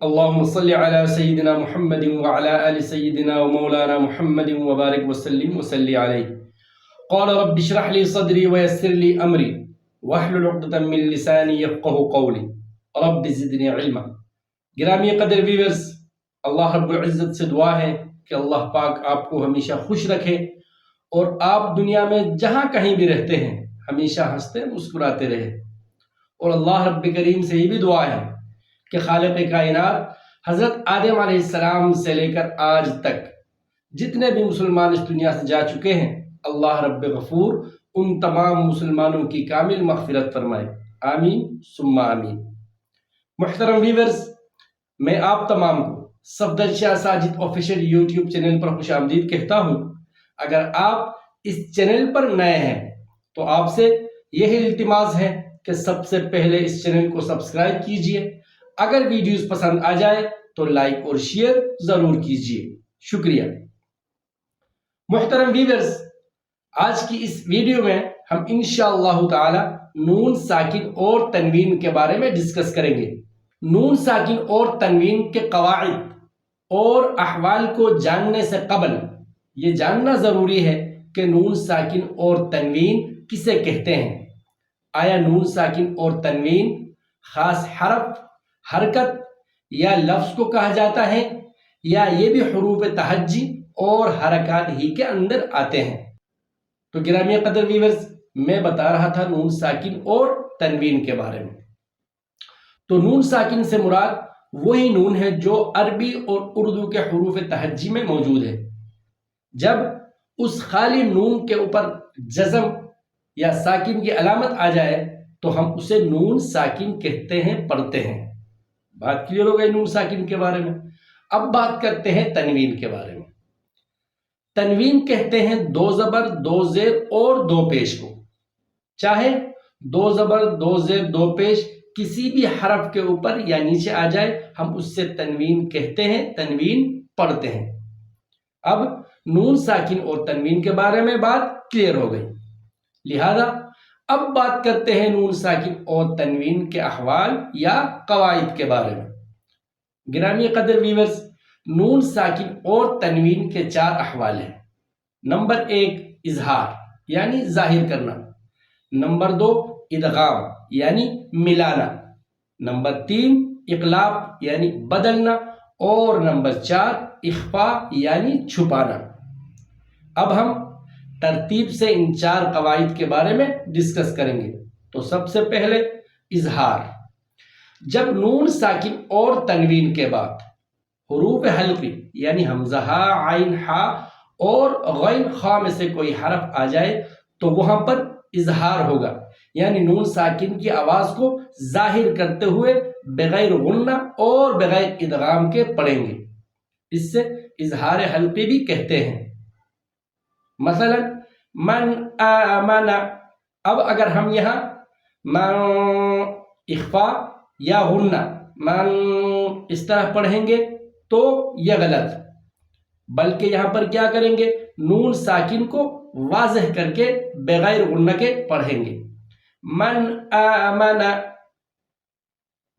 اللهم صل على سيدنا محمد وعلى آل سيدنا ومولانا محمد وبارك وسلم وصل عليه. قال رب اشرح لي صدري ويسر لي أمري واحلل عقدة من لساني يفقه قولي رب زدني علما. گرامی قدر ویورز، اللہ رب العزت سے دعا ہے کہ اللہ پاک آپ کو ہمیشہ خوش رکھے اور آپ دنیا میں جہاں کہیں بھی رہتے ہیں ہمیشہ ہنستے مسکراتے رہے. اور اللہ رب کریم سے یہ بھی دعا ہے کہ خالق کائنات حضرت آدم علیہ السلام سے لے کر آج تک جتنے بھی مسلمان اس دنیا سے جا چکے ہیں اللہ رب غفور ان تمام مسلمانوں کی کامل مغفرت فرمائے. آمین ثم آمین. محترم ویورز، میں آپ تمام کو صفدر شاہ ساجد آفیشیل یوٹیوب چینل پر خوش آمدید کہتا ہوں. اگر آپ اس چینل پر نئے ہیں تو آپ سے یہی التماس ہے کہ سب سے پہلے اس چینل کو سبسکرائب کیجئے. اگر ویڈیوز پسند آ جائے تو لائک اور شیئر ضرور کیجئے. شکریہ. محترم ویورز، آج کی اس ویڈیو میں ہم انشاءاللہ تعالی نون ساکن اور تنوین کے بارے میں ڈسکس کریں گے. نون ساکن اور تنوین کے قواعد اور احوال کو جاننے سے قبل یہ جاننا ضروری ہے کہ نون ساکن اور تنوین کسے کہتے ہیں. آیا نون ساکن اور تنوین خاص حرف، حرکت یا لفظ کو کہا جاتا ہے یا یہ بھی حروف تہجی اور حرکات ہی کے اندر آتے ہیں؟ تو گرامی قدر ویورز، میں بتا رہا تھا نون ساکن اور تنوین کے بارے میں. تو نون ساکن سے مراد وہی نون ہے جو عربی اور اردو کے حروف تہجی میں موجود ہے. جب اس خالی نون کے اوپر جزم یا ساکن کی علامت آ جائے تو ہم اسے نون ساکن کہتے ہیں، پڑھتے ہیں. بات کلیئر ہو گئی نون ساکن کے بارے میں. اب بات کرتے ہیں تنوین کے بارے میں. تنوین کہتے ہیں دو زبر، دو زیر اور دو پیش کو. چاہے دو زبر، دو زیر، دو پیش کسی بھی حرف کے اوپر یا نیچے آ جائے ہم اس سے تنوین کہتے ہیں، تنوین پڑھتے ہیں. اب نون ساکن اور تنوین کے بارے میں بات کلیئر ہو گئی. لہذا اب بات کرتے ہیں نون ساکن اور تنوین کے احوال یا قواعد کے بارے میں. گرامی قدر ویورز، نون ساکن اور تنوین کے چار احوال ہیں. نمبر 1 اظہار یعنی ظاہر کرنا. نمبر 2 ادغام یعنی ملانا. نمبر 3 اقلاب یعنی بدلنا. اور نمبر 4 اخفاء یعنی چھپانا. اب ہم ترتیب سے ان چار قواعد کے بارے میں ڈسکس کریں گے. تو سب سے پہلے اظہار. جب نون ساکن اور تنوین کے بعد حروف حلقی یعنی حمزہ ہا، عین ہا اور غین خا میں سے کوئی حرف آ جائے تو وہاں پر اظہار ہوگا، یعنی نون ساکن کی آواز کو ظاہر کرتے ہوئے بغیر غنہ اور بغیر ادغام کے پڑھیں گے. اس سے اظہار حلقی بھی کہتے ہیں. مثلا من آمن. اب اگر ہم یہاں من اخفاء یا غنہ من اس طرح پڑھیں گے تو یہ غلط، بلکہ یہاں پر کیا کریں گے، نون ساکن کو واضح کر کے بغیر غنہ کے پڑھیں گے. من آمن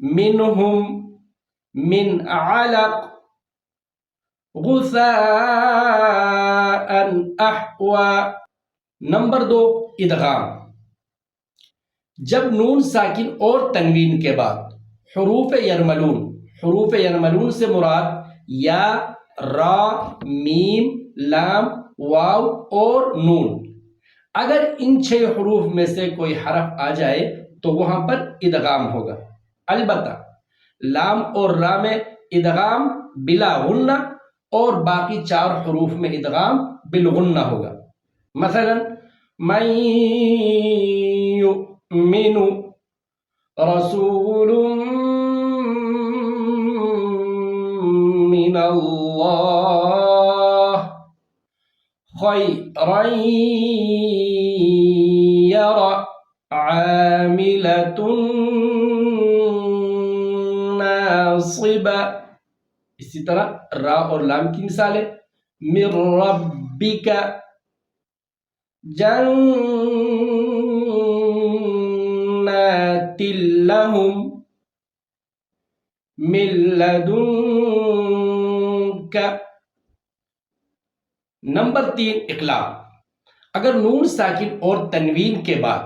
منہم من علق غثاء احوا. نمبر 2 ادغام. جب نون ساکن اور تنوین کے بعد حروف یرملون، حروف یرملون سے مراد یا، را، میم، لام، واو اور نون، اگر ان 6 حروف میں سے کوئی حرف آ جائے تو وہاں پر ادغام ہوگا. البتہ لام اور را میں ادغام بلا غنہ اور باقی 4 حروف میں ادغام بالغنہ ہوگا. مثلا من یؤمن رسول من اللہ خیرا یرى عاملة ناصبة. اسی طرح را اور لام کی مثالیں من ربک جنات لهم من لدنک. نمبر 3 اقلاب. اگر نون ساکن اور تنوین کے بعد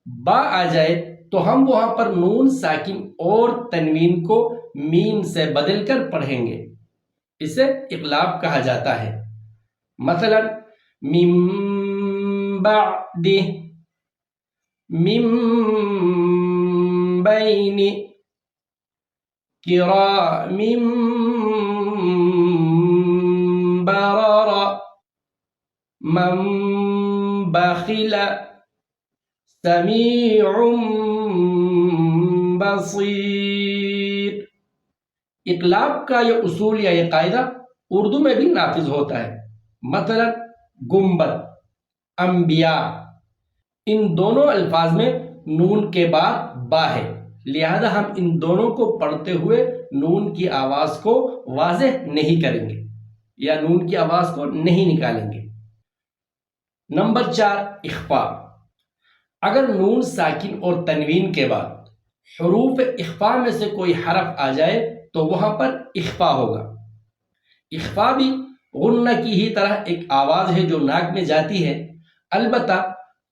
با آ جائے تو ہم وہاں پر نون ساکن اور تنوین کو میم سے بدل کر پڑھیں گے. اسے اقلاب کہا جاتا ہے. مثلا من بعد، من بین، کرام برر، من بخل، سمیع بصیر. اقلاب کا یہ اصول یا یہ قاعدہ اردو میں بھی نافذ ہوتا ہے. مثلا گنبد، انبیاء، ان دونوں الفاظ میں نون کے بعد با ہے، لہذا ہم ان دونوں کو پڑھتے ہوئے نون کی آواز کو واضح نہیں کریں گے یا نون کی آواز کو نہیں نکالیں گے. نمبر 4 اخفاء. اگر نون ساکن اور تنوین کے بعد حروف اخفاء میں سے کوئی حرف آ جائے تو وہاں پر اخفاء ہوگا. اخفاء بھی غنہ کی ہی طرح ایک آواز ہے جو ناک میں جاتی ہے، البتہ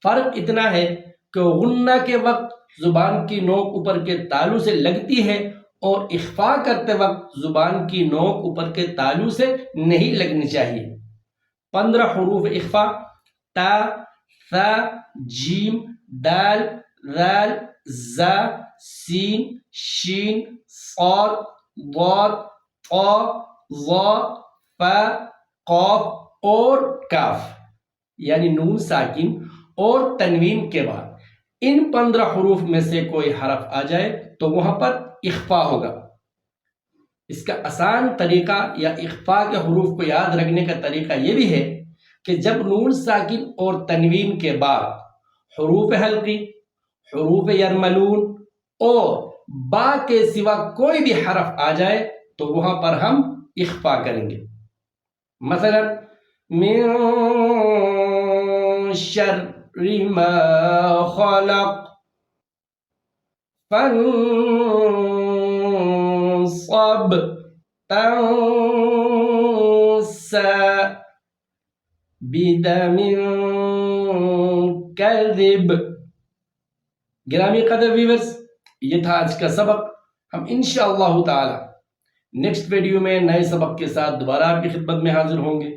فرق اتنا ہے کہ غنہ کے وقت زبان کی نوک اوپر کے تالو سے لگتی ہے اور اخفاء کرتے وقت زبان کی نوک اوپر کے تالو سے نہیں لگنی چاہیے. 15 حروف اخفاء تا، ثا، جیم، دال، ذال، زا، سین، شین، صاد، ضاد، طا، ظا، فا، قاف اور کاف. یعنی نون ساکن اور تنوین کے بعد ان 15 حروف میں سے کوئی حرف آ جائے تو وہاں پر اخفاء ہوگا. اس کا آسان طریقہ یا اخفاء کے حروف کو یاد رکھنے کا طریقہ یہ بھی ہے کہ جب نون ساکن اور تنوین کے بعد حروف حلقی، حروف یرملون اور با کے سوا کوئی بھی حرف آ جائے تو وہاں پر ہم اخفاء کریں گے. مثلا من شر ما خلق، فانصب، تنسى، بدم کذب. گرامی قدر ویورز، یہ تھا آج کا سبق. ہم انشاءاللہ تعالی نیکسٹ ویڈیو میں نئے سبق کے ساتھ دوبارہ آپ کی خدمت میں حاضر ہوں گے.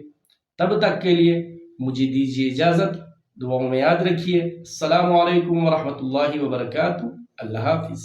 تب تک کے لیے مجھے دیجیے اجازت. دعاؤں میں یاد رکھیے. السلام علیکم ورحمۃ اللہ وبرکاتہ. اللہ حافظ.